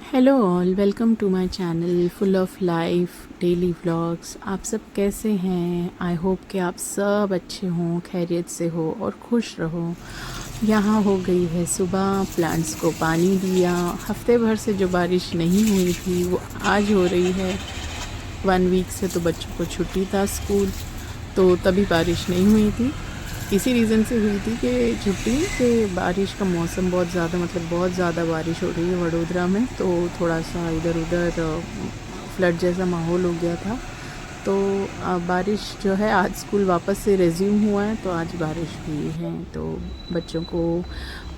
Hello all, welcome to my channel full of life daily vlogs. आप सब कैसे हैं? आई होप कि आप सब अच्छे हों, खैरियत से हो और खुश रहो। यहाँ हो गई है सुबह, प्लांट्स को पानी दिया। हफ्ते भर से जो बारिश नहीं हुई थी वो आज हो रही है। 1 वीक से तो बच्चों को छुट्टी था स्कूल, तो तभी बारिश नहीं हुई थी। इसी रीज़न से हुई थी कि छुट्टी के बारिश का मौसम बहुत ज़्यादा बहुत ज़्यादा बारिश हो रही है वडोदरा में, तो थोड़ा सा इधर उधर फ्लड जैसा माहौल हो गया था। तो बारिश जो है, आज स्कूल वापस से रिज्यूम हुआ है, तो आज बारिश हुई है। तो बच्चों को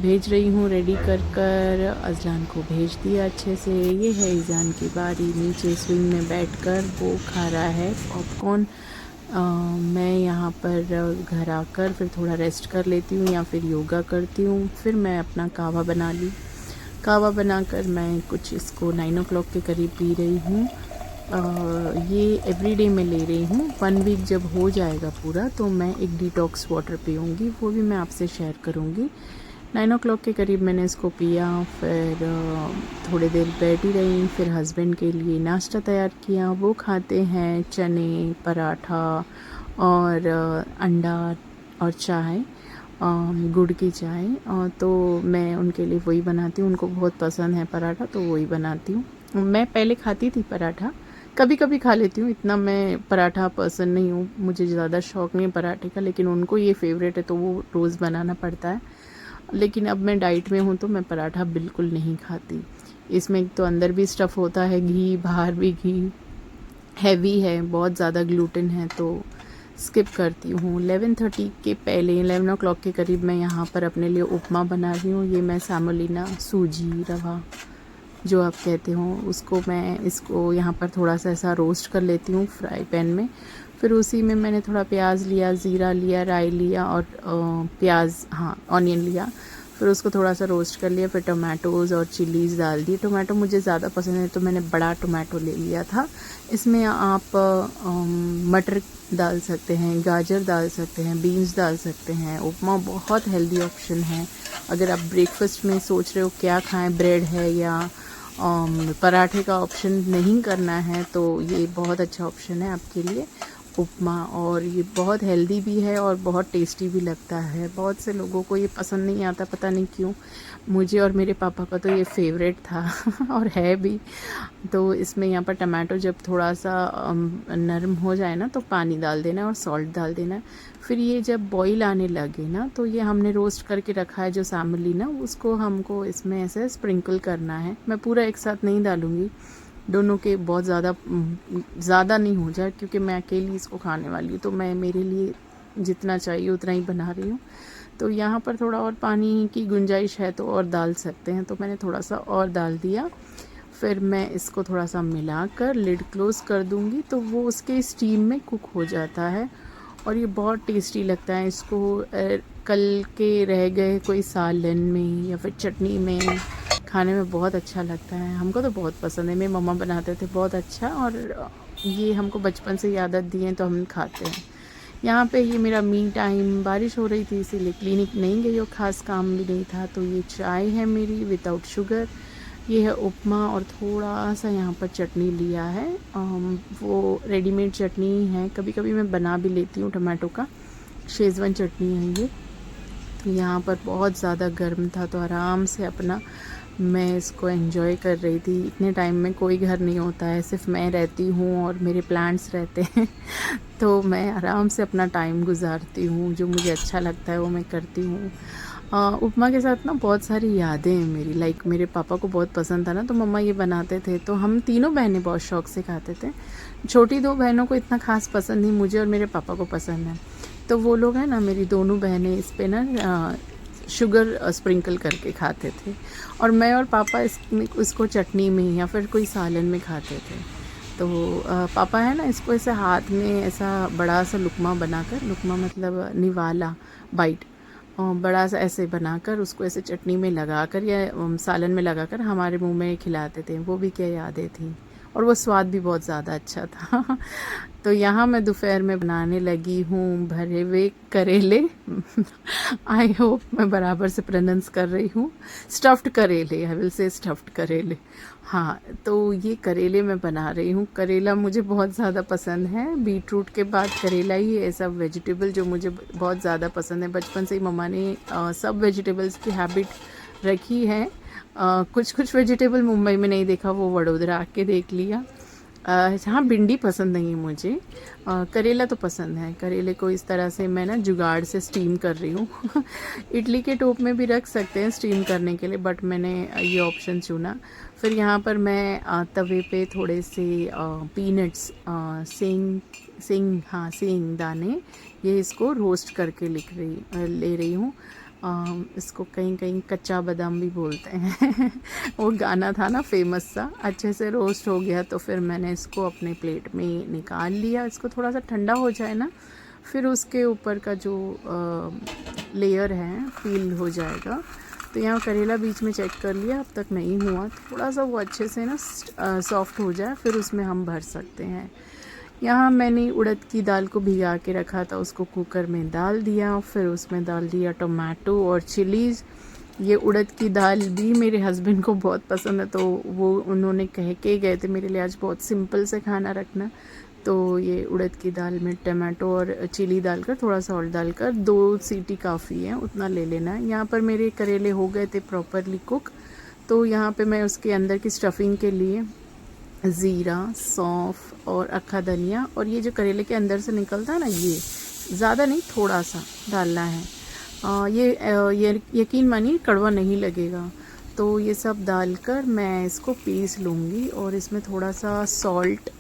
भेज रही हूँ रेडी कर कर। अजलान को भेज दिया अच्छे से। ये है ईजान की बारी, नीचे स्विंग में बैठकर वो खा रहा है पॉपकॉर्न। मैं यहाँ पर घर आकर फिर थोड़ा रेस्ट कर लेती हूँ या फिर योगा करती हूँ। फिर मैं अपना कावा बना ली। कावा बनाकर मैं कुछ इसको 9 o'clock के करीब पी रही हूँ। ये एवरीडे मैं ले रही हूँ। 1 वीक जब हो जाएगा पूरा तो मैं एक डिटॉक्स वाटर पीऊँगी, वो भी मैं आपसे शेयर करूँगी। 9 o'clock के करीब मैंने इसको पिया। फिर थोड़ी देर बैठी रही। फिर हस्बैंड के लिए नाश्ता तैयार किया, वो खाते हैं चने पराठा और अंडा और चाय, गुड़ की चाय। तो मैं उनके लिए वही बनाती हूँ। उनको बहुत पसंद है पराठा, तो वही बनाती हूँ। मैं पहले खाती थी पराठा, कभी कभी खा लेती हूँ। इतना मैं पराठा पसंद नहीं हूँ, मुझे ज़्यादा शौक़ नहीं है पराठे का, लेकिन उनको ये फेवरेट है तो वो रोज़ बनाना पड़ता है। लेकिन अब मैं डाइट में हूँ तो मैं पराठा बिल्कुल नहीं खाती। इसमें एक तो अंदर भी स्टफ़ होता है घी, बाहर भी घी, हैवी है, बहुत ज़्यादा ग्लूटेन है, तो स्किप करती हूँ। 11:30 के पहले 11 o'clock के करीब मैं यहाँ पर अपने लिए उपमा बना रही हूँ। ये मैं सेमोलिना सूजी रवा जो आप कहते हो उसको, मैं इसको यहाँ पर थोड़ा सा ऐसा रोस्ट कर लेती हूँ फ्राई पैन में। फिर उसी में मैंने थोड़ा प्याज लिया, ज़ीरा लिया, राई लिया और ऑनियन लिया। फिर उसको थोड़ा सा रोस्ट कर लिया। फिर टोमेटोज़ और चिलीज़ डाल दी। टोमेटो मुझे ज़्यादा पसंद है तो मैंने बड़ा टोमेटो ले लिया था। इसमें आप मटर डाल सकते हैं, गाजर डाल सकते हैं, बीन्स डाल सकते हैं। उपमा बहुत हेल्दी ऑप्शन है। अगर आप ब्रेकफास्ट में सोच रहे हो क्या खाएं, ब्रेड है या पराठे का ऑप्शन नहीं करना है, तो ये बहुत अच्छा ऑप्शन है आपके लिए उपमा। और ये बहुत हेल्दी भी है और बहुत टेस्टी भी लगता है। बहुत से लोगों को ये पसंद नहीं आता, पता नहीं क्यों। मुझे और मेरे पापा का तो ये फेवरेट था और है भी। तो इसमें यहाँ पर टमाटो जब थोड़ा सा नरम हो जाए ना, तो पानी डाल देना है और सॉल्ट डाल देना है। फिर ये जब बॉईल आने लगे ना, तो ये हमने रोस्ट करके रखा है जो सेमोलिना, उसको हमको इसमें ऐसे स्प्रिंकल करना है। मैं पूरा एक साथ नहीं डालूँगी, दोनों के बहुत ज़्यादा नहीं हो जाए, क्योंकि मैं अकेली इसको खाने वाली हूँ, तो मैं मेरे लिए जितना चाहिए उतना ही बना रही हूँ। तो यहाँ पर थोड़ा और पानी की गुंजाइश है तो और डाल सकते हैं, तो मैंने थोड़ा सा और डाल दिया। फिर मैं इसको थोड़ा सा मिलाकर लिड क्लोज़ कर दूँगी, तो वो उसके स्टीम में कुक हो जाता है और ये बहुत टेस्टी लगता है। इसको कल के रह गए कोई सालन में या फिर चटनी में खाने में बहुत अच्छा लगता है। हमको तो बहुत पसंद है, मेरी मम्मा बनाते थे बहुत अच्छा, और ये हमको बचपन से ही आदत दी है तो हम खाते हैं। यहाँ पे ये मेरा मी टाइम, बारिश हो रही थी इसीलिए क्लिनिक नहीं गई और ख़ास काम भी नहीं था। तो ये चाय है मेरी विदाउट शुगर, ये है उपमा, और थोड़ा सा यहाँ पर चटनी लिया है। वो रेडीमेड चटनी है, कभी कभी मैं बना भी लेती हूँ, टमाटो का शेज़वान चटनी है ये। तो यहाँ पर बहुत ज़्यादा गर्म था तो आराम से अपना मैं इसको एंजॉय कर रही थी। इतने टाइम में कोई घर नहीं होता है, सिर्फ मैं रहती हूँ और मेरे प्लांट्स रहते हैं तो मैं आराम से अपना टाइम गुजारती हूँ, जो मुझे अच्छा लगता है वो मैं करती हूँ। उपमा के साथ ना बहुत सारी यादें हैं मेरी। लाइक मेरे पापा को बहुत पसंद था ना, तो मम्मा ये बनाते थे तो हम तीनों बहनें बहुत शौक़ से खाते थे। छोटी 2 बहनों को इतना ख़ास पसंद नहीं, मुझे और मेरे पापा को पसंद है। तो वो लोग हैं ना, मेरी दोनों बहनें इस पे ना शुगर स्प्रिंकल करके खाते थे, और मैं और पापा इसको चटनी में या फिर कोई सालन में खाते थे। तो पापा है ना, इसको ऐसे हाथ में ऐसा बड़ा सा लुकमा बनाकर, लुकमा मतलब निवाला बाइट, बड़ा सा ऐसे बनाकर उसको ऐसे चटनी में लगाकर या सालन में लगाकर हमारे मुंह में खिलाते थे। वो भी क्या यादें थी। और वो स्वाद भी बहुत ज़्यादा अच्छा था। तो यहाँ मैं दोपहर में बनाने लगी हूँ भरे हुए करेले। आई होप मैं बराबर से प्रोनाउंस कर रही हूँ। स्टफ्ड करेले, आई विल से स्टफ्ड करेले। हाँ, तो ये करेले मैं बना रही हूँ। करेला मुझे बहुत ज़्यादा पसंद है, बीटरूट के बाद करेला ही ऐसा वेजिटेबल जो मुझे बहुत ज़्यादा पसंद है। बचपन से ही मम्मा ने सब वेजिटेबल्स की हैबिट रखी है। कुछ कुछ वेजिटेबल मुंबई में नहीं देखा, वो वडोदरा आके देख लिया। हाँ, भिंडी पसंद नहीं है मुझे। करेला तो पसंद है। करेले को इस तरह से मैं ना जुगाड़ से स्टीम कर रही हूँ। इडली के टोप में भी रख सकते हैं स्टीम करने के लिए, बट मैंने ये ऑप्शन चुना। फिर यहाँ पर मैं तवे पे थोड़े से पीनट्स, सेंग दाने, ये इसको रोस्ट करके ले रही हूँ। इसको कहीं कहीं कच्चा बादाम भी बोलते हैं। वो गाना था ना फेमस सा। अच्छे से रोस्ट हो गया तो फिर मैंने इसको अपने प्लेट में निकाल लिया। इसको थोड़ा सा ठंडा हो जाए ना, फिर उसके ऊपर का जो लेयर है पील हो जाएगा। तो यहाँ करेला बीच में चेक कर लिया, अब तक नहीं हुआ। थोड़ा सा वो अच्छे से ना सॉफ्ट हो जाए, फिर उसमें हम भर सकते हैं। यहाँ मैंने उड़द की दाल को भिगा के रखा था, उसको कुकर में डाल दिया। फिर उसमें डाल दिया टोमेटो और चिलीज़। ये उड़द की दाल भी मेरे हस्बैंड को बहुत पसंद है, तो वो उन्होंने कह के गए थे मेरे लिए आज बहुत सिंपल से खाना रखना। तो ये उड़द की दाल में टमाटो और चिली डालकर, थोड़ा सॉल्ट डालकर 2 सीटी काफ़ी है, उतना ले लेना है। यहाँ पर मेरे करेले हो गए थे प्रॉपरली कुक। तो यहाँ पे मैं उसके अंदर की स्टफिंग के लिए ज़ीरा, सौंफ और अक्खा धनिया, और ये जो करेले के अंदर से निकलता है ना, ये ज़्यादा नहीं, थोड़ा सा डालना है। ये यकीन मानिए कड़वा नहीं लगेगा। तो ये सब डालकर मैं इसको पीस लूँगी, और इसमें थोड़ा सा सॉल्ट,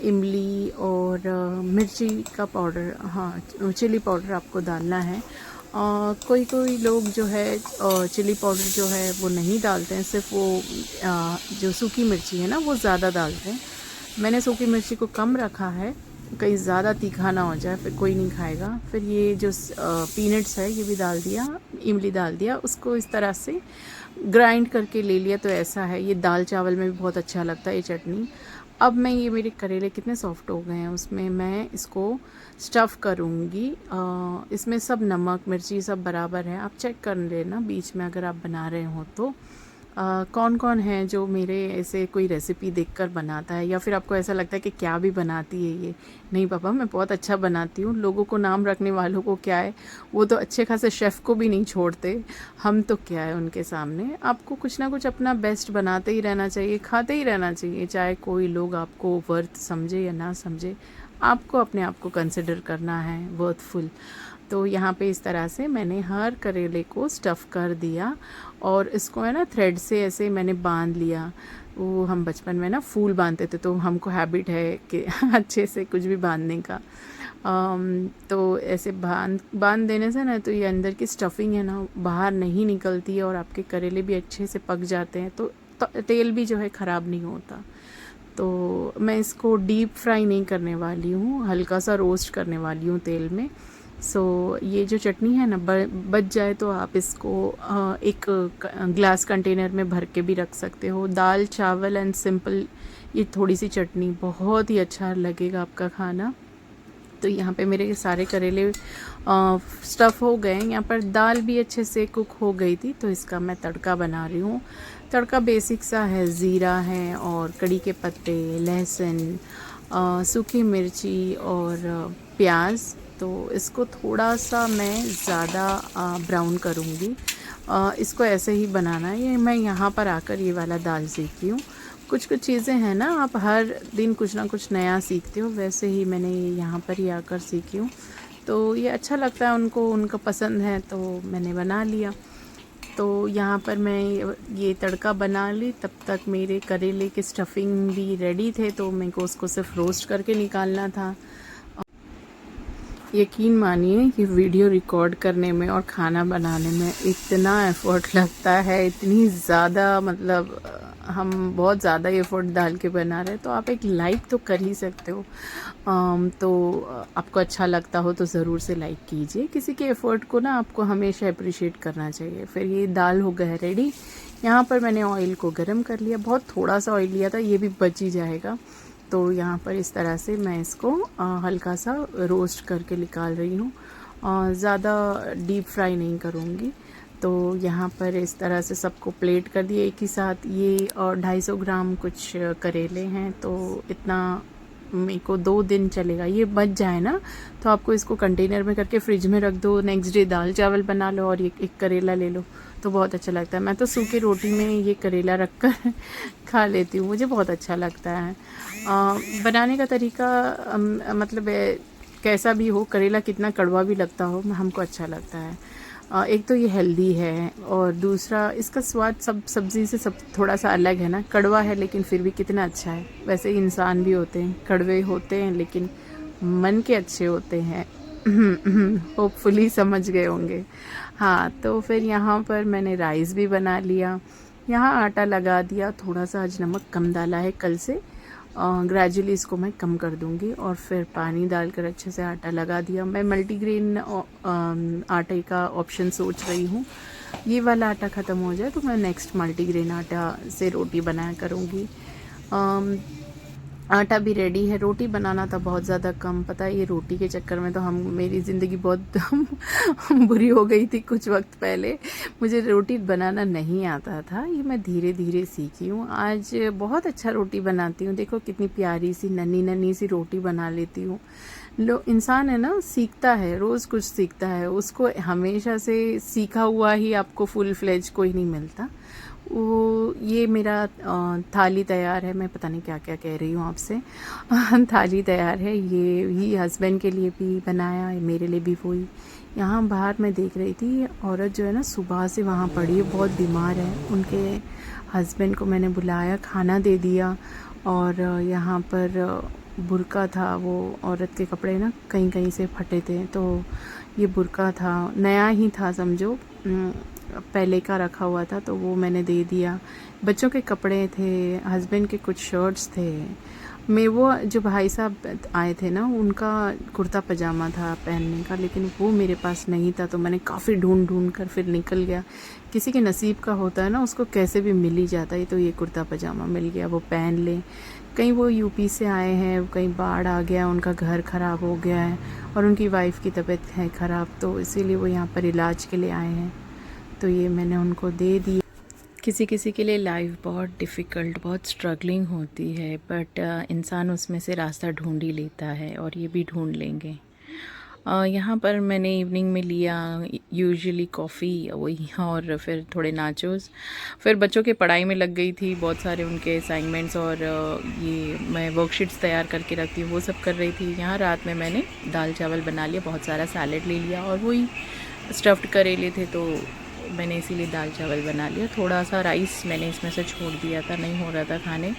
इमली और मिर्ची का पाउडर, हाँ चिली पाउडर आपको डालना है। कोई कोई लोग जो है चिली पाउडर जो है वो नहीं डालते हैं, सिर्फ वो जो सूखी मिर्ची है ना वो ज़्यादा डालते हैं। मैंने सूखी मिर्ची को कम रखा है, कहीं ज़्यादा तीखा ना हो जाए, फिर कोई नहीं खाएगा। फिर ये जो पीनट्स है ये भी डाल दिया, इमली डाल दिया, उसको इस तरह से ग्राइंड करके ले लिया। तो ऐसा है, ये दाल चावल में भी बहुत अच्छा लगता है ये चटनी। अब मैं ये मेरे करेले कितने सॉफ्ट हो गए हैं, उसमें मैं इसको स्टफ़ करूँगी। इसमें सब नमक मिर्ची सब बराबर है, आप चेक कर लेना बीच में अगर आप बना रहे हो तो। कौन कौन है जो मेरे ऐसे कोई रेसिपी देखकर बनाता है, या फिर आपको ऐसा लगता है कि क्या भी बनाती है ये। नहीं पापा, मैं बहुत अच्छा बनाती हूँ। लोगों को नाम रखने वालों को क्या है, वो तो अच्छे खासे शेफ़ को भी नहीं छोड़ते, हम तो क्या है उनके सामने। आपको कुछ ना कुछ अपना बेस्ट बनाते ही रहना चाहिए, खाते ही रहना चाहिए, चाहे कोई लोग आपको वर्थ समझे या ना समझे। आपको अपने आप को कंसिडर करना है वर्थफुल। तो यहाँ पे इस तरह से मैंने हर करेले को स्टफ़ कर दिया, और इसको है ना थ्रेड से ऐसे मैंने बांध लिया। वो हम बचपन में ना फूल बांधते थे, तो हमको हैबिट है कि अच्छे से कुछ भी बांधने का। तो ऐसे बांध देने से ना, तो ये अंदर की स्टफिंग है ना बाहर नहीं निकलती है, और आपके करेले भी अच्छे से पक जाते हैं। तो तेल भी जो है ख़राब नहीं होता। तो मैं इसको डीप फ्राई नहीं करने वाली हूँ, हल्का सा रोस्ट करने वाली हूँ तेल में। ये जो चटनी है ना, बच जाए तो आप इसको एक ग्लास कंटेनर में भर के भी रख सकते हो। दाल चावल एंड सिंपल ये थोड़ी सी चटनी, बहुत ही अच्छा लगेगा आपका खाना। तो यहाँ पे मेरे सारे करेले स्टफ़ हो गए। यहाँ पर दाल भी अच्छे से कुक हो गई थी, तो इसका मैं तड़का बना रही हूँ। तड़का बेसिक सा है, ज़ीरा है और कड़ी के पत्ते, लहसुन, सूखी मिर्ची और प्याज। तो इसको थोड़ा सा मैं ज़्यादा ब्राउन करूँगी। इसको ऐसे ही बनाना है। ये मैं यहाँ पर आकर ये वाला दाल सीखी हूँ। कुछ कुछ चीज़ें हैं ना, आप हर दिन कुछ ना कुछ नया सीखते हो, वैसे ही मैंने यहाँ पर ही आकर सीखी हूँ। तो ये अच्छा लगता है उनको, उनका पसंद है, तो मैंने बना लिया। तो यहाँ पर मैं ये तड़का बना ली, तब तक मेरे करेले के स्टफिंग भी रेडी थे, तो मेरे को उसको सिर्फ रोस्ट करके निकालना था। यकीन मानिए कि वीडियो रिकॉर्ड करने में और खाना बनाने में इतना एफ़र्ट लगता है, इतनी ज़्यादा, मतलब हम बहुत ज़्यादा एफ़र्ट डाल के बना रहे हैं। तो आप एक लाइक तो कर ही सकते हो। तो आपको अच्छा लगता हो तो ज़रूर से लाइक कीजिए। किसी के एफ़र्ट को ना आपको हमेशा अप्रिशिएट करना चाहिए। फिर ये दाल हो गया रेडी। यहाँ पर मैंने ऑयल को गरम कर लिया, बहुत थोड़ा सा ऑयल लिया था, ये भी बच ही जाएगा। तो यहाँ पर इस तरह से मैं इसको हल्का सा रोस्ट करके निकाल रही हूँ, ज़्यादा डीप फ्राई नहीं करूँगी। तो यहाँ पर इस तरह से सबको प्लेट कर दिए एक ही साथ। ये और 250 ग्राम कुछ करेले हैं, तो इतना मेरे को 2 दिन चलेगा। ये बच जाए ना तो आपको इसको कंटेनर में करके फ्रिज में रख दो, नेक्स्ट डे दाल चावल बना लो और एक करेला ले लो, तो बहुत अच्छा लगता है। मैं तो सूखी रोटी में ये करेला रख कर खा लेती हूँ, मुझे बहुत अच्छा लगता है। बनाने का तरीका मतलब कैसा भी हो, करेला कितना कड़वा भी लगता हो, हमको अच्छा लगता है। एक तो ये हेल्दी है और दूसरा इसका स्वाद सब सब्ज़ी से सब थोड़ा सा अलग है ना, कड़वा है लेकिन फिर भी कितना अच्छा है। वैसे इंसान भी होते हैं, कड़वे होते हैं लेकिन मन के अच्छे होते हैं। होपफुली समझ गए होंगे। हाँ, तो फिर यहाँ पर मैंने राइस भी बना लिया, यहाँ आटा लगा दिया, थोड़ा सा आज नमक कम डाला है कल से, ग्रेजुअली इसको मैं कम कर दूँगी। और फिर पानी डालकर अच्छे से आटा लगा दिया। मैं मल्टीग्रेन आटे का ऑप्शन सोच रही हूँ, ये वाला आटा ख़त्म हो जाए तो मैं नेक्स्ट मल्टीग्रेन आटा से रोटी बनाया करूँगी। आटा भी रेडी है, रोटी बनाना था बहुत ज़्यादा कम। पता है ये रोटी के चक्कर में तो मेरी ज़िंदगी बहुत बुरी हो गई थी कुछ वक्त पहले। मुझे रोटी बनाना नहीं आता था, ये मैं धीरे धीरे सीखी हूँ। आज बहुत अच्छा रोटी बनाती हूँ, देखो कितनी प्यारी सी नन्ही नन्ही सी रोटी बना लेती हूँ। इंसान है ना, सीखता है, रोज़ कुछ सीखता है, उसको हमेशा से सीखा हुआ ही आपको फुल फ्लेज कोई नहीं मिलता। वो ये मेरा थाली तैयार है, मैं पता नहीं क्या क्या कह रही हूँ आपसे। थाली तैयार है, ये भी हस्बैंड के लिए भी बनाया है, मेरे लिए भी वही। यहाँ बाहर मैं देख रही थी, औरत जो है ना सुबह से वहाँ पड़ी है, बहुत बीमार है। उनके हस्बैंड को मैंने बुलाया, खाना दे दिया। और यहाँ पर बुर्का था, वो औरत के कपड़े ना कहीं कहीं से फटे थे, तो ये बुर्का था, नया ही था समझो, पहले का रखा हुआ था, तो वो मैंने दे दिया। बच्चों के कपड़े थे, हस्बैंड के कुछ शर्ट्स थे। मैं वो जो भाई साहब आए थे ना, उनका कुर्ता पजामा था पहनने का, लेकिन वो मेरे पास नहीं था, तो मैंने काफ़ी ढूंढ ढूंढ कर फिर निकल गया। किसी के नसीब का होता है ना, उसको कैसे भी मिल ही जाता है। तो ये कुर्ता पजामा मिल गया, वो पहन ले। कहीं वो यूपी से आए हैं, कहीं बाढ़ आ गया, उनका घर ख़राब हो गया है और उनकी वाइफ की तबीयत है ख़राब, तो इसीलिए वो यहाँ पर इलाज के लिए आए हैं, तो ये मैंने उनको दे दिया। किसी किसी के लिए लाइफ बहुत डिफ़िकल्ट, बहुत स्ट्रगलिंग होती है, बट इंसान उसमें से रास्ता ढूंढ ही लेता है, और ये भी ढूंढ लेंगे। यहाँ पर मैंने इवनिंग में लिया यूजुअली कॉफ़ी वही, और फिर थोड़े नाचोस। फिर बच्चों के पढ़ाई में लग गई थी, बहुत सारे उनके असाइनमेंट्स, और ये मैं वर्कशीट्स तैयार करके रखती हूँ, वो सब कर रही थी। यहाँ रात में मैंने दाल चावल बना लिया, बहुत सारा सैलेड ले लिया, और वही स्टफ्ड करेले थे, तो मैंने इसीलिए दाल चावल बना लिया। थोड़ा सा राइस मैंने इसमें से छोड़ दिया था, नहीं हो रहा था खाने।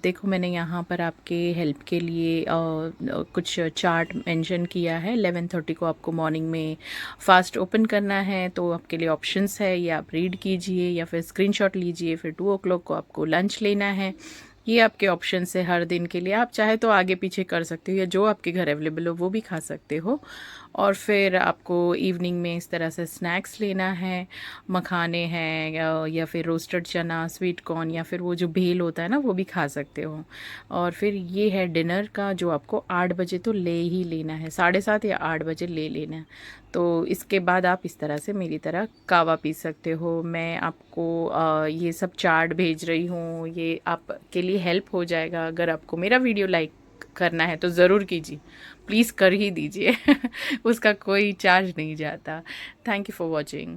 देखो मैंने यहाँ पर आपके हेल्प के लिए कुछ चार्ट मेंशन किया है। 11:30 को आपको मॉर्निंग में फास्ट ओपन करना है, तो आपके लिए ऑप्शंस है, ये आप रीड कीजिए या फिर स्क्रीनशॉट लीजिए। फिर 2 o'clock को आपको लंच लेना है, ये आपके ऑप्शन है हर दिन के लिए। आप चाहे तो आगे पीछे कर सकते हो, या जो आपके घर अवेलेबल हो वो भी खा सकते हो। और फिर आपको इवनिंग में इस तरह से स्नैक्स लेना है, मखाने हैं या फिर रोस्टेड चना, स्वीट कॉर्न, या फिर वो जो भेल होता है ना, वो भी खा सकते हो। और फिर ये है डिनर का, जो आपको 8 बजे तो ले ही लेना है, 7:30 या 8 बजे ले लेना है। तो इसके बाद आप इस तरह से मेरी तरह कावा पी सकते हो। मैं आपको ये सब चार्ट भेज रही हूँ, ये आपके लिए हेल्प हो जाएगा। अगर आपको मेरा वीडियो लाइक करना है तो ज़रूर कीजिए, प्लीज़ कर ही दीजिए। उसका कोई चार्ज नहीं जाता। Thank you for watching.